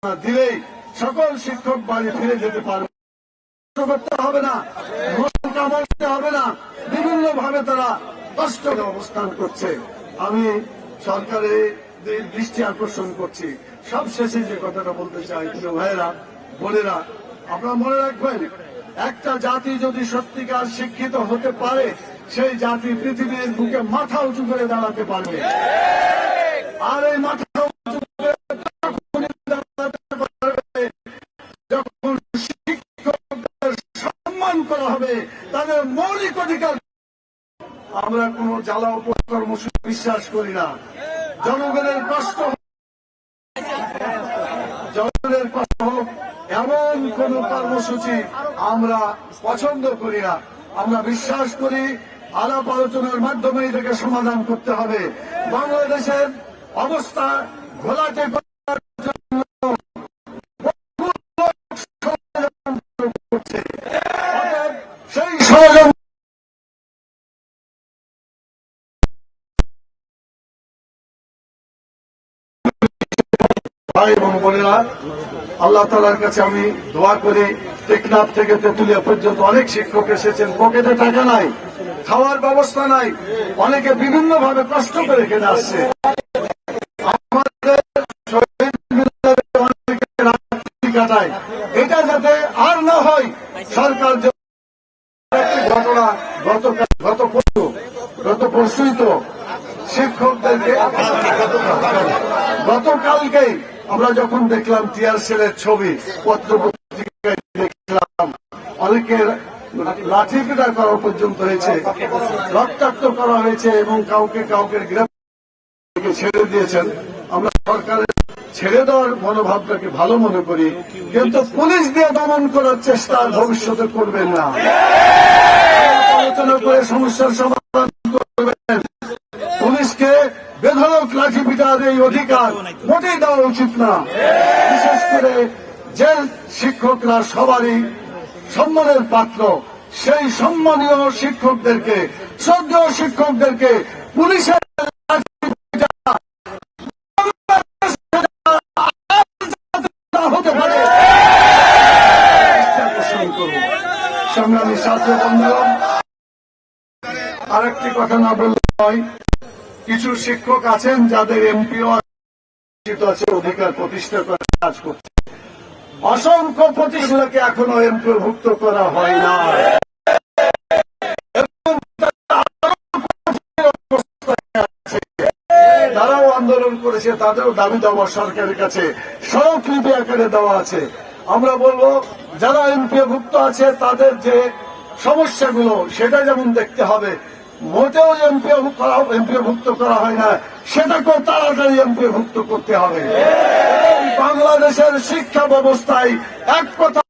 দিলেই সকল শিক্ষক বাড়ি ফিরে যেতে পারবে, করতে হবে না, কামাতে হবে না। বিভিন্ন ভাবে তারা কষ্ট অবস্থান করছে। আমি সরকারের দৃষ্টি আকর্ষণ করছি। সবশেষে যে কথাটা বলতে চাই, প্রিয় ভাইয়েরা বোনেরা, আপনারা মনে রাখবেন, একটা জাতি যদি সত্যিকার শিক্ষিত হতে পারে, সেই জাতি পৃথিবীর বুকে মাথা উঁচু করে দাঁড়াতে পারবে। আর এই মাথা উঁচু করে দাঁড়াতে পারবে যখন শিক্ষকদের সম্মান করা হবে, তাদের মৌলিক অধিকার। আমরা কোন জ্বালা উপকর্মসূচি বিশ্বাস করি না। জনগণের কষ্ট হোক এমন কোন কর্মসূচি আমরা পছন্দ করি না। আমরা বিশ্বাস করি আলাপ আলোচনার মাধ্যমে এটাকে সমাধান করতে হবে। বাংলাদেশের অবস্থা ঘোলাটে করার জন্য সেই ষড়যন্ত্র ভাই এবং বোনেরা, আল্লাহ তাআলার কাছে আমি দোয়া করি, টেকনাফ থেকে তেঁতুলিয়া পর্যন্ত অনেক শিক্ষক এসেছেন, পকেটে টাকা নাই, খাওয়ার ব্যবস্থা নাই, অনেকে বিভিন্ন ভাবে কষ্ট করে এখানে আসছে। আমাদের কাটায় এটা যাতে আর না হয়, সরকার একটি ঘটনা গত পরশুই তো শিক্ষকদেরকে গতকালকেই আমরা যখন দেখলাম টিয়ার সেলের ছবি পত্র পত্রিকায় দেখলাম, অনেকের লাঠি পেটা করা পর্যন্ত হয়েছে, রক্তাক্ত করা হয়েছে এবং কাউকে গ্রেফতার ছেড়ে দিয়েছেন। আমরা সরকারের ছেড়ে দেওয়ার মনোভাবটাকে ভালো মনে করি, কিন্তু পুলিশ দিয়ে দমন করার চেষ্টা ভবিষ্যতে করবেন না। আলোচনা করে সমস্যার সমাধান করবেন। পুলিশকে বেধড়ক লাঠি পিটার এই অধিকার মোটেই দেওয়া উচিত না। বিশেষ করে যে শিক্ষকরা সবারই সম্মানের পাত্র, সেই সম্মানীয় শিক্ষকদেরকে, শ্রদ্ধেয় শিক্ষকদেরকে পুলিশের হতে পারে সংগ্রামী ছাত্র বন্ধুগণ, আরেকটি কথা না বললে নয়, কিছু শিক্ষক আছেন যাদের এমপিও আছে, অধিকার প্রতিষ্ঠা করে কাজ করছে। অসংখ্য প্রতিষ্ঠাকে এখনো এমপিভুক্ত করা হয় না। তারাও আন্দোলন করেছে, তাদেরও দাবি দেওয়া সরকারের কাছে স্মারকলিপি আকারে দেওয়া আছে। আমরা বলবো, যারা এমপিভুক্ত আছে তাদের যে সমস্যাগুলো সেটা যেমন দেখতে হবে, মোটেও এমপিভুক্ত করা হয় না, সেটাকেও তাড়াতাড়ি এমপিভুক্ত করতে হবে। বাংলাদেশের শিক্ষা ব্যবস্থায় এক কথা